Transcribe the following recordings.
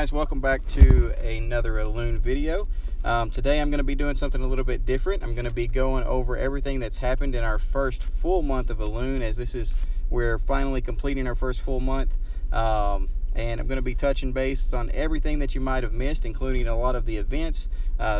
guys, welcome back to another Elune video. Today I'm going to be doing something a little bit different. I'm going to be going over everything that's happened in our first full month of Elune, as we're finally completing our first full month. And I'm going to be touching base on everything that you might have missed, including a lot of the events,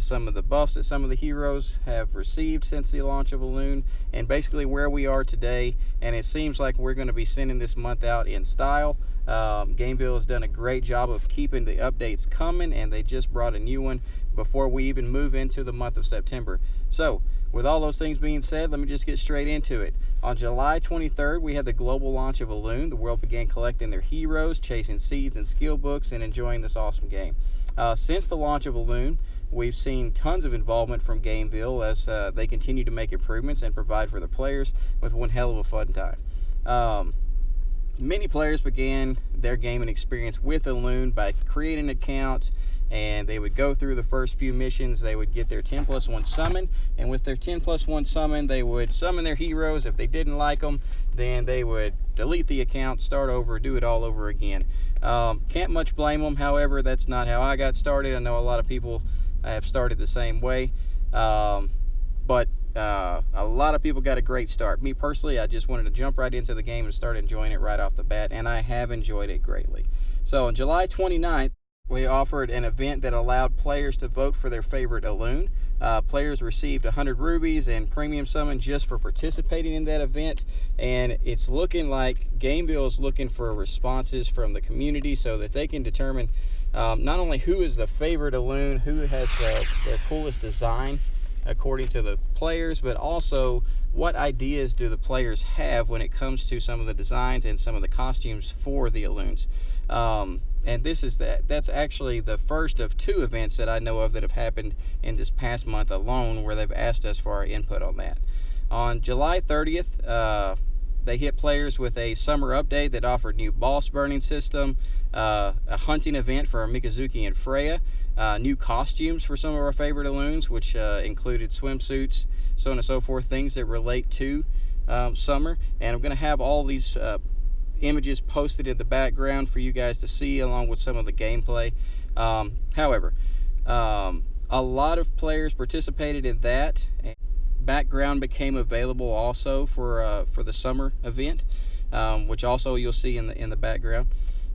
some of the buffs that some of the heroes have received since the launch of Elune, and basically where we are today. And it seems like we're going to be sending this month out in style. Gameville has done a great job of keeping the updates coming, and they just brought a new one before we even move into the month of September. So with all those things being said, let me just get straight into it. On July 23rd, we had the global launch of Elune. The world began collecting their heroes, chasing seeds and skill books, and enjoying this awesome game. Since the launch of Elune, we've seen tons of involvement from Gameville as they continue to make improvements and provide for the players with one hell of a fun time. Many players began their gaming experience with Elune by creating an account, and they would go through the first few missions. They would get their 10+1 summon, and with their 10+1 summon, they would summon their heroes. If they didn't like them, then they would delete the account, start over, do it all over again. Can't much blame them. However, that's not how I got started. I know a lot of people have started the same way, but a lot of people got a great start. Me personally, I just wanted to jump right into the game and start enjoying it right off the bat, and I have enjoyed it greatly. So on July 29th, we offered an event that allowed players to vote for their favorite Elune. Players received 100 rubies and premium summon just for participating in that event, and it's looking like Gameville is looking for responses from the community so that they can determine not only who is the favorite Elune, who has the coolest design according to the players, but also what ideas do the players have when it comes to some of the designs and some of the costumes for the Elunes. And that's actually the first of two events that I know of that have happened in this past month alone where they've asked us for our input on that. On July 30th, they hit players with a summer update that offered new boss burning system, a hunting event for Mikazuki and Freya, new costumes for some of our favorite Elunes, which included swimsuits, so on and so forth, things that relate to summer. And I'm going to have all these images posted in the background for you guys to see, along with some of the gameplay. However, a lot of players participated in that. Background became available also for the summer event, which also you'll see in the background.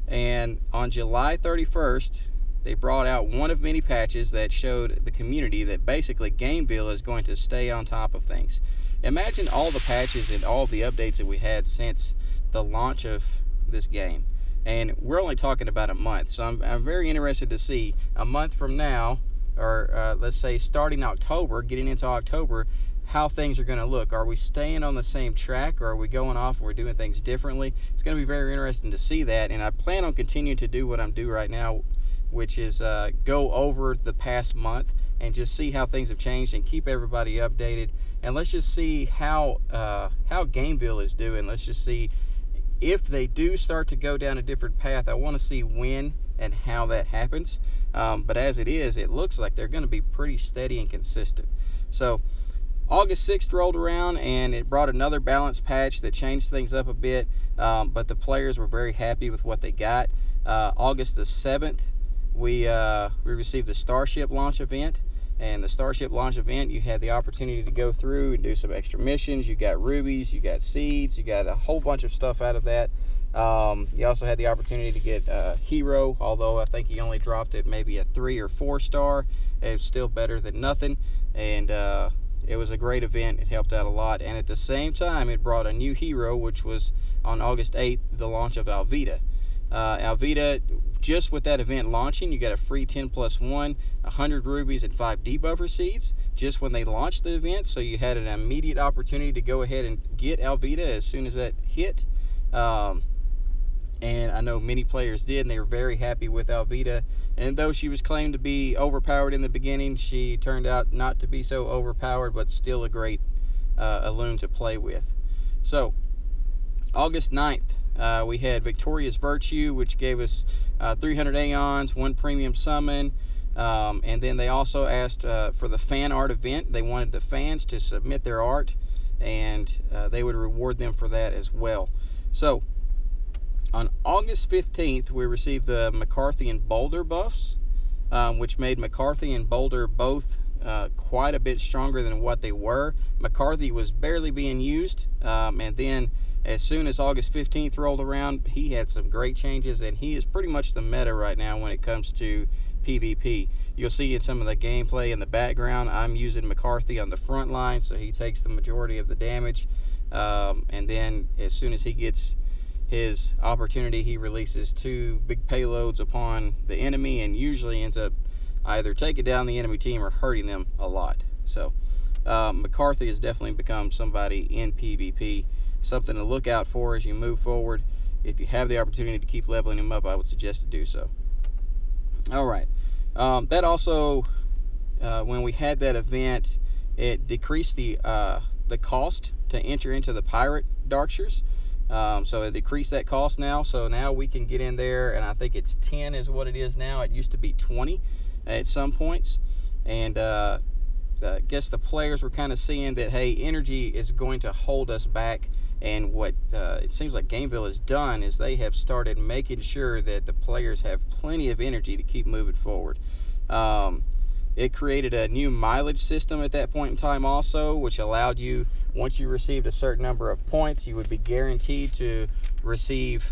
And on July 31st, they brought out one of many patches that showed the community that basically Gameville is going to stay on top of things. Imagine all the patches and all the updates that we had since the launch of this game, and we're only talking about a month. So I'm very interested to see a month from now, or let's say starting October, getting into October, how things are going to look. Are we staying on the same track, or are we going off and we're doing things differently? It's going to be very interesting to see that, and I plan on continuing to do what I'm doing right now, which is go over the past month and just see how things have changed and keep everybody updated. And let's just see how Gameville is doing. Let's just see if they do start to go down a different path. I want to see when and how that happens. But as it is, it looks like they're going to be pretty steady and consistent. So August 6th rolled around, and it brought another balance patch that changed things up a bit, but the players were very happy with what they got. August the 7th, we received the Starship launch event. And the Starship launch event, you had the opportunity to go through and do some extra missions. You got rubies, you got seeds, you got a whole bunch of stuff out of that. You also had the opportunity to get a hero, although I think he only dropped it maybe a 3 or 4 star. It was still better than nothing. And it was a great event. It helped out a lot. And at the same time, it brought a new hero, which was on August 8th, the launch of Alvida. Alvida, just with that event launching, you got a free 10+1, 100 rubies, and 5 debuffer seeds just when they launched the event. So you had an immediate opportunity to go ahead and get Alvida as soon as that hit. And I know many players did, and they were very happy with Alvida. And though she was claimed to be overpowered in the beginning, she turned out not to be so overpowered, but still a great Elune to play with. So August 9th, we had Victoria's Virtue, which gave us 300 Aeons, 1 premium summon, and then they also asked for the fan art event. They wanted the fans to submit their art, and they would reward them for that as well. So On August 15th, we received the McCarthy and Boulder buffs, which made McCarthy and Boulder both quite a bit stronger than what they were. McCarthy was barely being used, and then as soon as August 15th rolled around, he had some great changes, and he is pretty much the meta right now when it comes to PvP. You'll see in some of the gameplay in the background, I'm using McCarthy on the front line, so he takes the majority of the damage, and then as soon as he gets his opportunity, he releases 2 big payloads upon the enemy and usually ends up either taking down the enemy team or hurting them a lot. So McCarthy has definitely become somebody in PvP, something to look out for as you move forward. If you have the opportunity to keep leveling him up, I would suggest to do so. All right. That also, when we had that event, it decreased the cost to enter into the pirate Darkshires. So it decreased that cost now. So now we can get in there, and I think it's 10 is what it is now. It used to be 20 at some points. And I guess the players were kind of seeing that, hey, energy is going to hold us back. And what it seems like Gameville has done is they have started making sure that the players have plenty of energy to keep moving forward. It created a new mileage system at that point in time also, which allowed you, once you received a certain number of points, you would be guaranteed to receive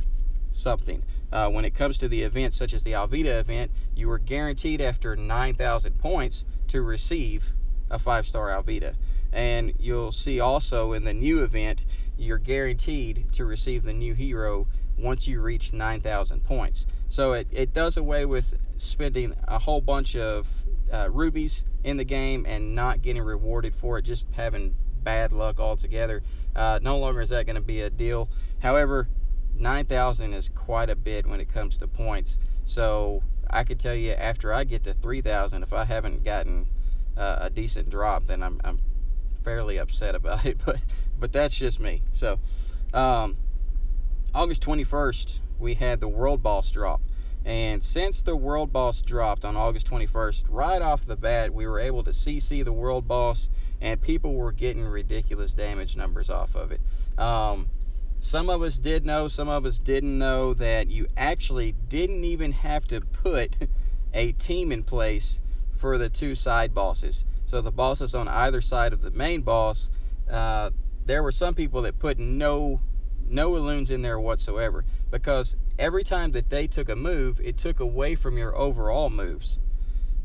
something. When it comes to the events such as the Alvita event, you were guaranteed after 9,000 points to receive a 5-star Alvita. And you'll see also in the new event, you're guaranteed to receive the new hero once you reach 9,000 points. So it does away with spending a whole bunch of rubies in the game and not getting rewarded for it, just having bad luck altogether. No longer is that going to be a deal. However, 9,000 is quite a bit when it comes to points. So I could tell you, after I get to 3,000, if I haven't gotten a decent drop, then I'm fairly upset about it. But that's just me. So August 21st, we had the World Boss drop. And since the World Boss dropped on August 21st, right off the bat, we were able to CC the World Boss, and people were getting ridiculous damage numbers off of it. Some of us did know, some of us didn't know that you actually didn't even have to put a team in place for the 2 side bosses. So the bosses on either side of the main boss, there were some people that put no Elunes in there whatsoever, because every time that they took a move, it took away from your overall moves,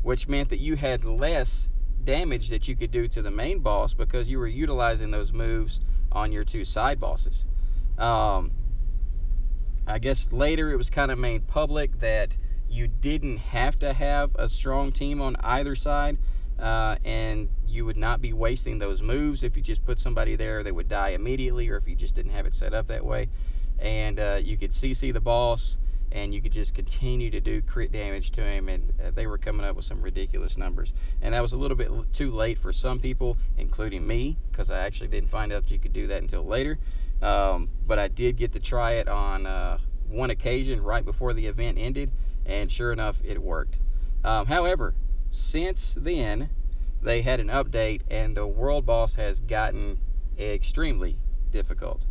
which meant that you had less damage that you could do to the main boss because you were utilizing those moves on your 2 side bosses. I guess later it was kind of made public that you didn't have to have a strong team on either side, and you would not be wasting those moves if you just put somebody there that would die immediately, or if you just didn't have it set up that way. And you could CC the boss, and you could just continue to do crit damage to him, and they were coming up with some ridiculous numbers. And that was a little bit too late for some people, including me, because I actually didn't find out that you could do that until later. But I did get to try it on one occasion right before the event ended, and sure enough, it worked. However, since then, they had an update, and the World Boss has gotten extremely difficult.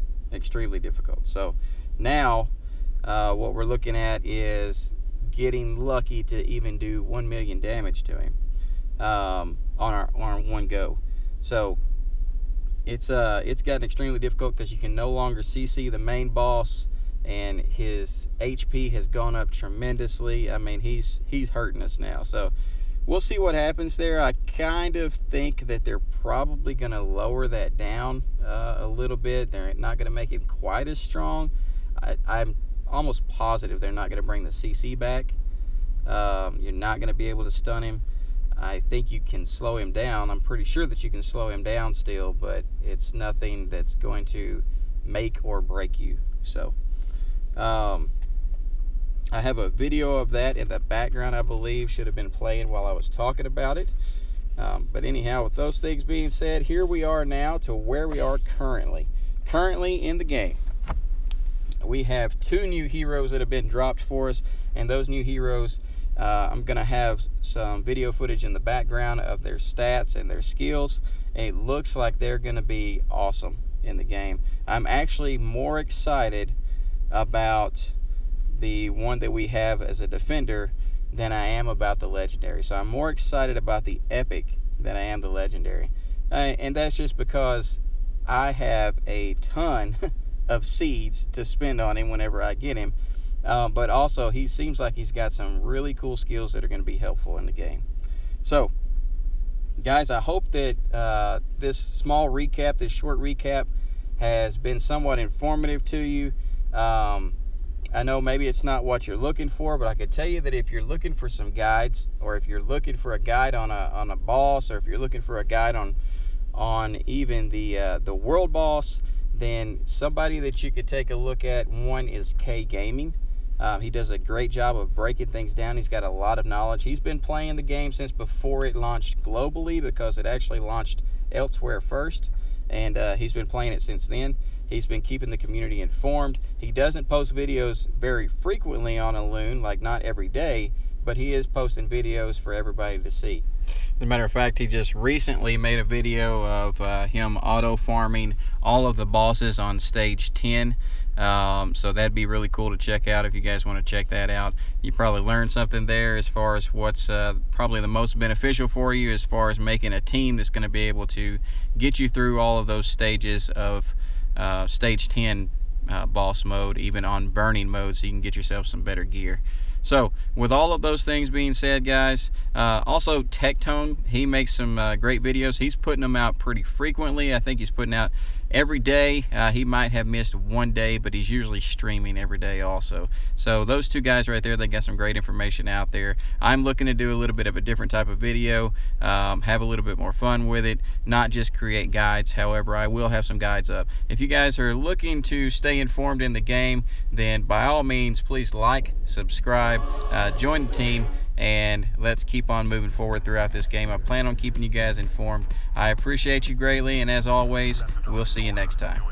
So now what we're looking at is getting lucky to even do 1 million damage to him on one go. So it's gotten extremely difficult because you can no longer CC the main boss, and his HP has gone up tremendously. I mean, he's hurting us now. So we'll see what happens there. I kind of think that they're probably going to lower that down a little bit. They're not going to make him quite as strong. I'm almost positive they're not going to bring the CC back. You're not going to be able to stun him. I think you can slow him down. I'm pretty sure that you can slow him down still, but it's nothing that's going to make or break you. So I have a video of that in the background, I believe, should have been playing while I was talking about it. But anyhow, with those things being said, here we are now to where we are currently. Currently in the game, we have 2 new heroes that have been dropped for us, and those new heroes, I'm going to have some video footage in the background of their stats and their skills, and it looks like they're going to be awesome in the game. I'm actually more excited about the one that we have as a defender than I am about the legendary. So I'm more excited about the epic than I am the legendary. And that's just because I have a ton of seeds to spend on him whenever I get him. But also, he seems like he's got some really cool skills that are going to be helpful in the game. So, guys, I hope that this small recap, this short recap, has been somewhat informative to you. I know maybe it's not what you're looking for, but I could tell you that if you're looking for some guides, or if you're looking for a guide on a boss, or if you're looking for a guide on even the world boss, then somebody that you could take a look at, one is K Gaming. He does a great job of breaking things down. He's got a lot of knowledge. He's been playing the game since before it launched globally, because it actually launched elsewhere first, and he's been playing it since then. He's been keeping the community informed. He doesn't post videos very frequently on Elune, like not every day, but he is posting videos for everybody to see. As a matter of fact, he just recently made a video of him auto farming all of the bosses on stage 10. So that'd be really cool to check out if you guys want to check that out. You probably learned something there as far as what's probably the most beneficial for you, as far as making a team that's going to be able to get you through all of those stages of stage 10 boss mode, even on burning mode, so you can get yourself some better gear. So with all of those things being said, guys, also Tectone, he makes some great videos. He's putting them out pretty frequently. I think he's putting out every day. He might have missed one day, but he's usually streaming every day also. So those two guys right there, they got some great information out there. I'm looking to do a little bit of a different type of video, have a little bit more fun with it, not just create guides. However, I will have some guides up. If you guys are looking to stay informed in the game, then by all means, please like, subscribe, join the team, and let's keep on moving forward throughout this game. I plan on keeping you guys informed. I appreciate you greatly, and as always, we'll see you next time.